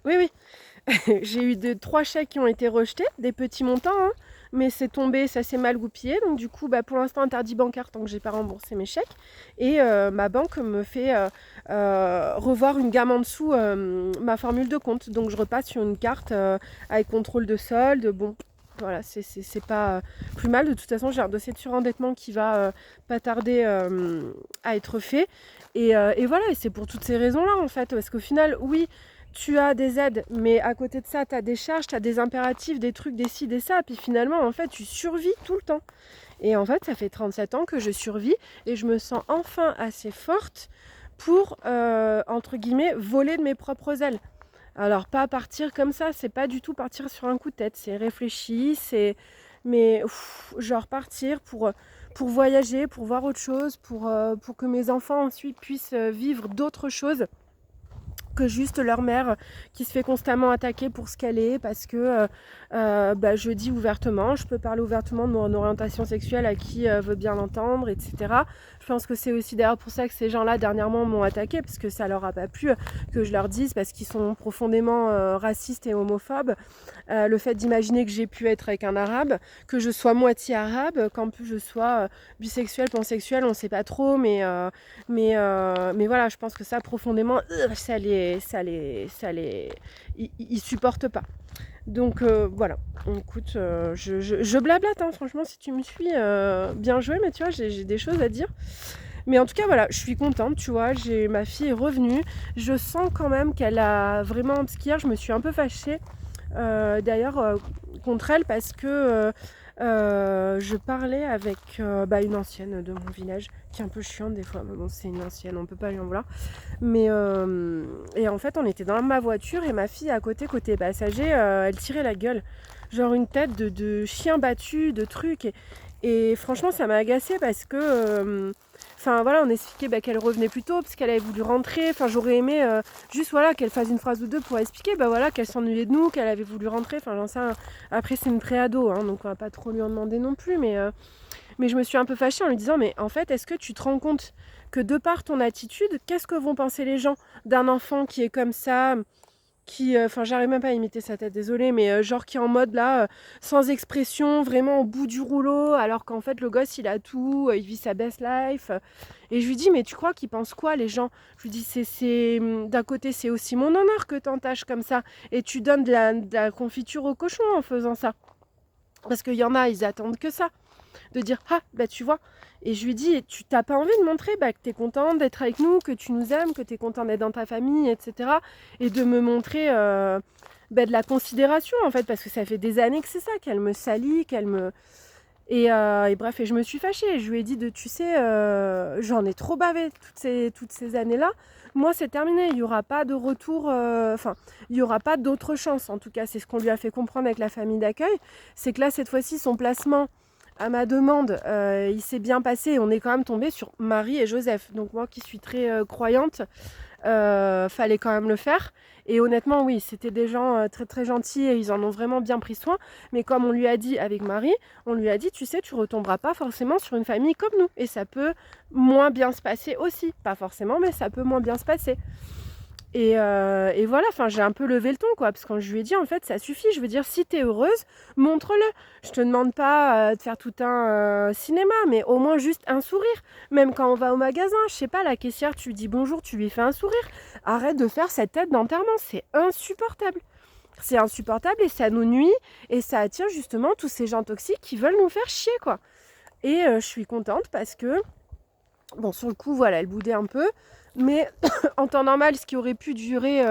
Oui, oui. J'ai eu 3 chèques qui ont été rejetés, des petits montants, hein, mais c'est tombé, ça s'est mal goupillé. Donc du coup, pour l'instant, interdit bancaire tant que j'ai pas remboursé mes chèques. Et ma banque me fait revoir une gamme en dessous ma formule de compte. Donc je repasse sur une carte avec contrôle de solde. Bon, voilà, c'est pas plus mal. De toute façon, j'ai un dossier de surendettement qui va pas tarder à être fait. Et voilà, et c'est pour toutes ces raisons-là, en fait. Parce qu'au final, oui, tu as des aides, mais à côté de ça, tu as des charges, tu as des impératifs, des trucs, des ci, des ça. Puis finalement, en fait, tu survis tout le temps. Et en fait, ça fait 37 ans que je survis et je me sens enfin assez forte pour, entre guillemets, voler de mes propres ailes. Alors, pas partir comme ça, c'est pas du tout partir sur un coup de tête. C'est réfléchi, c'est... Mais genre partir pour voyager, pour voir autre chose, pour que mes enfants ensuite puissent vivre d'autres choses que juste leur mère qui se fait constamment attaquer pour ce qu'elle est parce que je dis ouvertement, je peux parler ouvertement de mon orientation sexuelle à qui veut bien l'entendre, etc. Je pense que c'est aussi d'ailleurs pour ça que ces gens-là dernièrement m'ont attaqué parce que ça leur a pas plu que je leur dise parce qu'ils sont profondément racistes et homophobes. Le fait d'imaginer que j'ai pu être avec un arabe, que je sois moitié arabe, qu'en plus je sois bisexuelle, pansexuelle, on ne sait pas trop, mais voilà, je pense que ça profondément, ils supportent pas. Donc voilà, écoute, je blablate, hein, franchement, si tu me suis, bien joué, mais tu vois, j'ai des choses à dire. Mais en tout cas, voilà, je suis contente, tu vois, ma fille est revenue. Je sens quand même qu'elle a vraiment... Parce qu'hier, je me suis un peu fâchée, d'ailleurs, contre elle, parce que je parlais avec une ancienne de mon village, qui est un peu chiante des fois, mais bon, c'est une ancienne, on peut pas lui en vouloir. Mais et en fait, on était dans ma voiture et ma fille à côté passager, elle tirait la gueule. Genre une tête de chien battu, de trucs. Et franchement, ça m'a agacée parce que... Enfin voilà, on expliquait qu'elle revenait plus tôt parce qu'elle avait voulu rentrer. Enfin, j'aurais aimé juste voilà, qu'elle fasse une phrase ou deux pour expliquer voilà, qu'elle s'ennuyait de nous, qu'elle avait voulu rentrer. Enfin, j'en sais rien. Après, c'est une préado, hein, donc on va pas trop lui en demander non plus. Mais je me suis un peu fâchée en lui disant, mais en fait, est-ce que tu te rends compte que de par ton attitude, qu'est-ce que vont penser les gens d'un enfant qui est comme ça, qui, j'arrive même pas à imiter sa tête, désolée, mais genre qui est en mode là, sans expression, vraiment au bout du rouleau, alors qu'en fait le gosse il a tout, il vit sa best life. Et je lui dis, mais tu crois qu'ils pensent quoi les gens? Je lui dis, d'un côté c'est aussi mon honneur que t'entaches comme ça, et tu donnes de la confiture au cochon en faisant ça. Parce qu'il y en a, ils attendent que ça. De dire, ah, bah tu vois. Et je lui dis, tu t'as pas envie de montrer que tu es contente d'être avec nous, que tu nous aimes, que tu es contente d'être dans ta famille, etc. Et de me montrer de la considération, en fait, parce que ça fait des années que c'est ça, qu'elle me salit, qu'elle me... Et bref, et je me suis fâchée. Je lui ai dit, tu sais, j'en ai trop bavé toutes ces années-là. Moi, c'est terminé. Il n'y aura pas de retour. Il n'y aura pas d'autre chance. En tout cas, c'est ce qu'on lui a fait comprendre avec la famille d'accueil. C'est que là, cette fois-ci, son placement à ma demande, il s'est bien passé. On est quand même tombé sur Marie et Joseph. Donc moi qui suis très croyante, fallait quand même le faire. Et honnêtement, oui, c'était des gens très très gentils et ils en ont vraiment bien pris soin. Mais comme on lui a dit avec Marie, on lui a dit, tu sais, tu retomberas pas forcément sur une famille comme nous. Et ça peut moins bien se passer aussi. Pas forcément, mais ça peut moins bien se passer. Et voilà, j'ai un peu levé le ton, quoi, parce que quand je lui ai dit, en fait, ça suffit, je veux dire, si t'es heureuse, montre-le. Je te demande pas de faire tout un cinéma, mais au moins juste un sourire. Même quand on va au magasin, je sais pas, la caissière, tu lui dis bonjour, tu lui fais un sourire. Arrête de faire cette tête d'enterrement, c'est insupportable. C'est insupportable et ça nous nuit, et ça attire justement tous ces gens toxiques qui veulent nous faire chier, quoi. Et je suis contente parce que, bon, sur le coup, voilà, elle boudait un peu. Mais en temps normal, ce qui aurait pu durer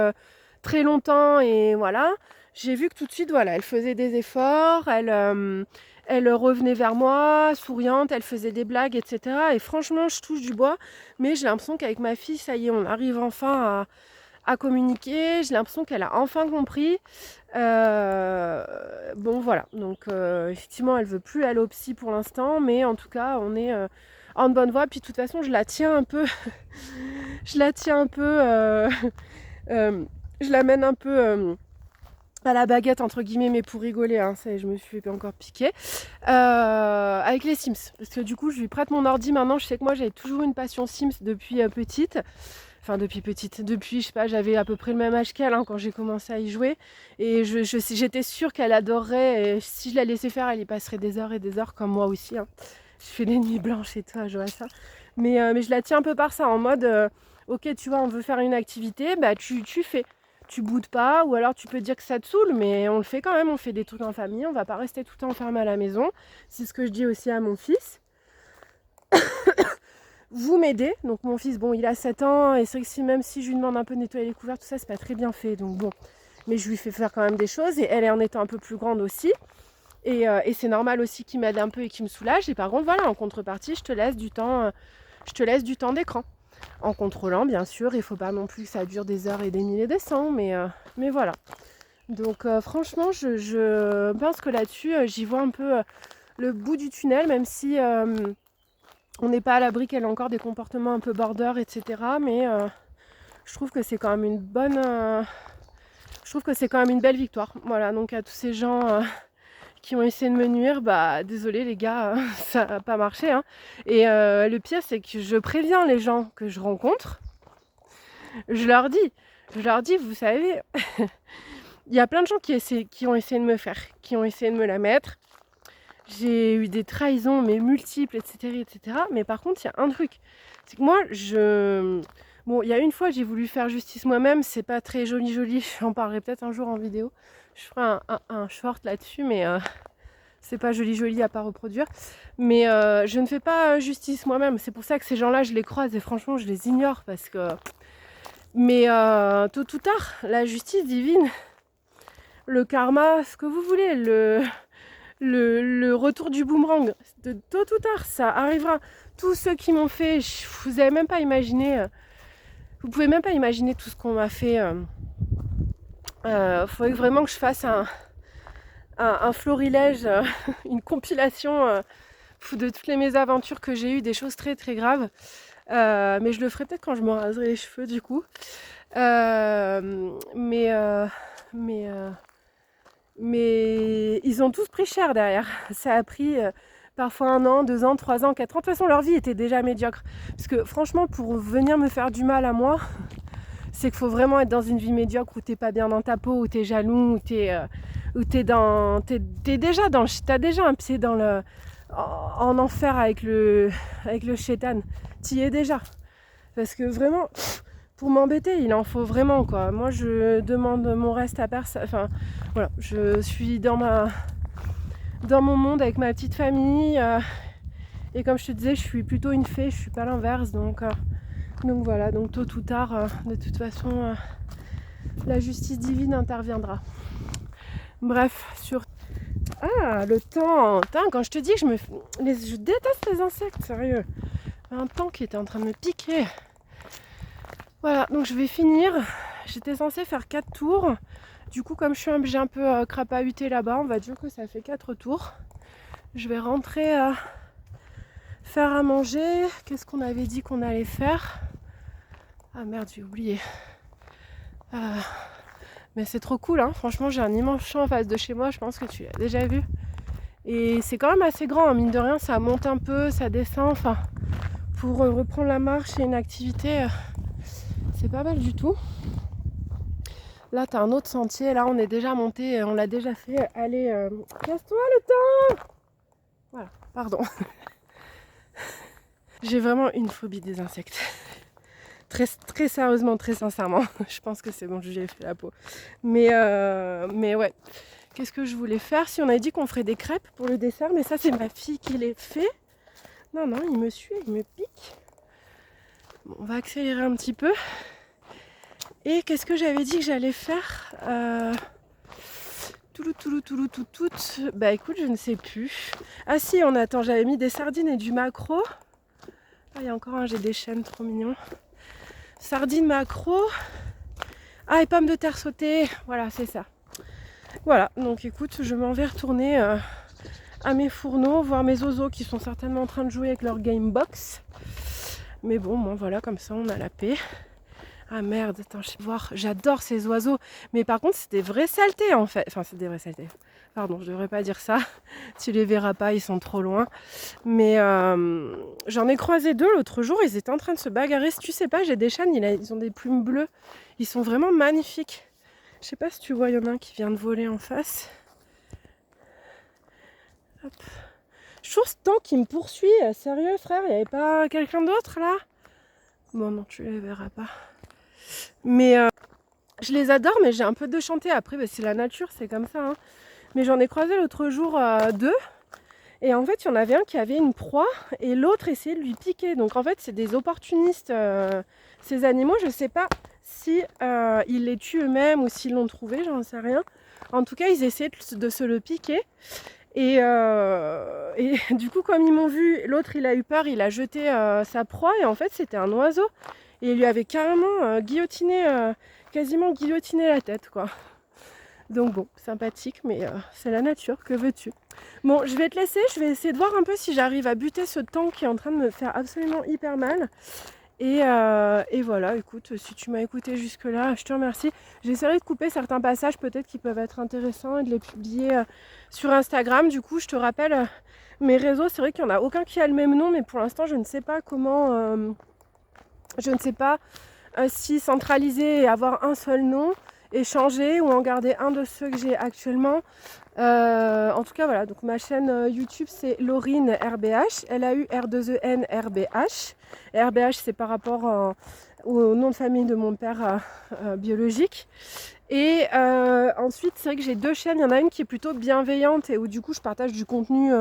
très longtemps, et voilà, j'ai vu que tout de suite, voilà, elle faisait des efforts, elle revenait vers moi, souriante, elle faisait des blagues, etc. Et franchement, je touche du bois, mais j'ai l'impression qu'avec ma fille, ça y est, on arrive enfin à communiquer. J'ai l'impression qu'elle a enfin compris. Bon, voilà. Donc, effectivement, elle veut plus aller au psy pour l'instant, mais en tout cas, on est en bonne voie. Puis, de toute façon, je la tiens un peu. Je la tiens un peu. Je l'amène un peu. À la baguette entre guillemets, mais pour rigoler, hein, ça, je me suis fait encore piquer avec les Sims, parce que du coup je lui prête mon ordi maintenant. Je sais que moi j'avais toujours une passion Sims depuis petite, depuis je sais pas, j'avais à peu près le même âge qu'elle quand j'ai commencé à y jouer, et j'étais sûre qu'elle adorerait, et si je la laissais faire, elle y passerait des heures et des heures comme moi aussi, hein. Je fais des nuits blanches et tout à jouer à ça, mais je la tiens un peu par ça, en mode ok, tu vois, on veut faire une activité, bah tu fais. Tu boudes pas, ou alors tu peux dire que ça te saoule, mais on le fait quand même, on fait des trucs en famille, on va pas rester tout le temps enfermé à la maison. C'est ce que je dis aussi à mon fils. vous m'aidez. Donc mon fils, bon, il a 7 ans et c'est vrai que même si je lui demande un peu de nettoyer les couverts, tout ça, c'est pas très bien fait. Donc bon, mais je lui fais faire quand même des choses et elle est en étant un peu plus grande aussi. Et c'est normal aussi qu'il m'aide un peu et qu'il me soulage. Et par contre, voilà, en contrepartie, je te laisse du temps d'écran. En contrôlant, bien sûr, il ne faut pas non plus que ça dure des heures et des milliers et des cents, mais voilà. Donc franchement, je pense que là-dessus, j'y vois un peu le bout du tunnel, même si on n'est pas à l'abri qu'elle ait encore des comportements un peu border, etc. Mais je trouve que c'est quand même une bonne... je trouve que c'est quand même une belle victoire. Voilà, donc à tous ces gens qui ont essayé de me nuire, bah désolé les gars, ça n'a pas marché. Hein. Et le pire, c'est que je préviens les gens que je rencontre. Je leur dis, vous savez, il y a plein de gens qui ont essayé de me faire, qui ont essayé de me la mettre. J'ai eu des trahisons, mais multiples, etc., etc. Mais par contre, il y a un truc. C'est que moi, bon, il y a une fois, j'ai voulu faire justice moi-même. C'est pas très joli. J'en parlerai peut-être un jour en vidéo. Je ferai un short là-dessus, mais c'est pas joli à pas reproduire. Mais je ne fais pas justice moi-même. C'est pour ça que ces gens-là, je les croise et franchement, je les ignore parce que... Mais tôt ou tard, la justice divine, le karma, ce que vous voulez, le retour du boomerang, tôt ou tard, ça arrivera. Tous ceux qui m'ont fait, vous avez même pas imaginé, vous pouvez même pas imaginer tout ce qu'on m'a fait. Faudrait vraiment que je fasse un florilège, une compilation de toutes les mésaventures que j'ai eues, des choses très très graves. Mais je le ferai peut-être quand je me raserai les cheveux du coup. Mais ils ont tous pris cher derrière. Ça a pris parfois 1 an, 2 ans, 3 ans, 4 ans. De toute façon, leur vie était déjà médiocre. Parce que franchement, pour venir me faire du mal à moi, c'est qu'il faut vraiment être dans une vie médiocre où t'es pas bien dans ta peau, où t'es jaloux, où t'as déjà un pied en enfer avec le shaitan. T'y es déjà. Parce que vraiment, pour m'embêter, il en faut vraiment quoi. Moi, je demande mon reste à personne. Enfin, voilà, je suis dans mon monde avec ma petite famille. Et comme je te disais, je suis plutôt une fée, je suis pas l'inverse. Donc voilà, donc tôt ou tard, de toute façon, la justice divine interviendra. Bref, le temps. Putain, quand je te dis que je déteste les insectes, sérieux. Un temps qui était en train de me piquer. Voilà, donc je vais finir. J'étais censée faire 4 tours. Du coup, comme j'ai un peu crapahuté là-bas, on va dire que ça fait 4 tours. Je vais rentrer faire à manger. Qu'est-ce qu'on avait dit qu'on allait faire? Ah merde, j'ai oublié. Mais c'est trop cool, hein. Franchement, j'ai un immense champ en face de chez moi. Je pense que tu l'as déjà vu. Et c'est quand même assez grand, hein. Mine de rien, ça monte un peu, ça descend. Enfin, pour reprendre la marche et une activité, c'est pas mal du tout. Là, t'as un autre sentier. Là, on est déjà monté, on l'a déjà fait. Allez, casse-toi le temps! Voilà, pardon. J'ai vraiment une phobie des insectes. Très, très sérieusement, très sincèrement. Je pense que c'est bon, j'ai fait la peau. Mais ouais. Qu'est-ce que je voulais faire? Si on avait dit qu'on ferait des crêpes pour le dessert, mais ça, c'est ma fille qui les fait. Non, il me suit, il me pique. Bon, on va accélérer un petit peu. Et qu'est-ce que j'avais dit que j'allais faire? Tout. Bah écoute, je ne sais plus. Ah si, on attend, j'avais mis des sardines et du maquereau. Ah, il y a encore un, j'ai des chênes trop mignons. Sardines, maquereau. Ah, et pommes de terre sautées. Voilà, c'est ça. Voilà, donc écoute, je m'en vais retourner à mes fourneaux, voir mes oiseaux qui sont certainement en train de jouer avec leur game box. Mais bon, voilà, comme ça, on a la paix. Ah merde, attends, je vais voir. J'adore ces oiseaux. Mais par contre, c'est des vraies saletés en fait. Enfin, c'est des vraies saletés. Pardon, je devrais pas dire ça. Tu les verras pas, ils sont trop loin. Mais j'en ai croisé 2 l'autre jour. Ils étaient en train de se bagarrer. Si tu sais pas, j'ai des chênes, ils ont des plumes bleues. Ils sont vraiment magnifiques. Je sais pas si tu vois, il y en a un qui vient de voler en face. Hop. Je trouve ce temps qui me poursuit. Sérieux, frère, il n'y avait pas quelqu'un d'autre là? Bon, non, tu les verras pas. Mais je les adore, mais j'ai un peu de chanter. Après, c'est la nature, c'est comme ça. Hein. Mais j'en ai croisé l'autre jour 2. Et en fait, il y en avait un qui avait une proie et l'autre essayait de lui piquer. Donc en fait, c'est des opportunistes, ces animaux. Je ne sais pas si ils les tuent eux-mêmes ou s'ils l'ont trouvé, j'en sais rien. En tout cas, ils essayaient de se le piquer. Et du coup, comme ils m'ont vu, l'autre il a eu peur, il a jeté sa proie et en fait c'était un oiseau. Et il lui avait carrément quasiment guillotiné la tête, quoi. Donc bon, sympathique, mais c'est la nature, que veux-tu? Bon, je vais te laisser, je vais essayer de voir un peu si j'arrive à buter ce tank qui est en train de me faire absolument hyper mal. Et voilà, écoute, si tu m'as écouté jusque-là, je te remercie. J'essaierai de couper certains passages peut-être qui peuvent être intéressants et de les publier sur Instagram. Du coup, je te rappelle, mes réseaux, c'est vrai qu'il n'y en a aucun qui a le même nom, mais pour l'instant, je ne sais pas comment... je ne sais pas si centraliser et avoir un seul nom et changer ou en garder un de ceux que j'ai actuellement. En tout cas, voilà, donc ma chaîne YouTube c'est Laurine RBH, Laur2en RBH. RBH c'est par rapport au nom de famille de mon père biologique. Et ensuite, c'est vrai que j'ai deux chaînes. Il y en a une qui est plutôt bienveillante et où du coup je partage du contenu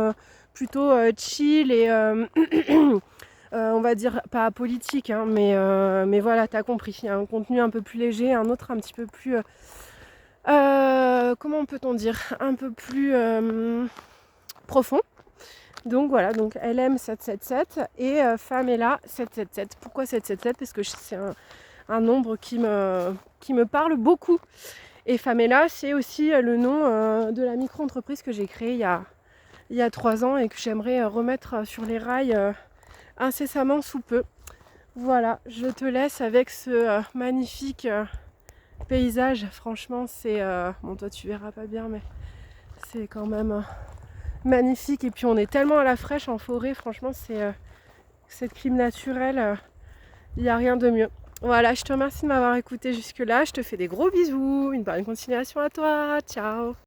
plutôt chill et on va dire pas politique, hein, mais voilà, t'as compris. Il y a un contenu un peu plus léger, un autre un petit peu plus... comment peut-on dire? Un peu plus profond. Donc voilà, donc LM777 et Famela 777. Pourquoi 777? Parce que c'est un nombre qui me parle beaucoup. Et Famela, c'est aussi le nom de la micro-entreprise que j'ai créée il y a 3 ans et que j'aimerais remettre sur les rails incessamment sous peu. Voilà, je te laisse avec ce magnifique paysage. Franchement, c'est... bon, toi, tu verras pas bien, mais c'est quand même magnifique. Et puis, on est tellement à la fraîche en forêt. Franchement, c'est cette clim naturelle. Il n'y a rien de mieux. Voilà, je te remercie de m'avoir écouté jusque-là. Je te fais des gros bisous. Une bonne continuation à toi. Ciao.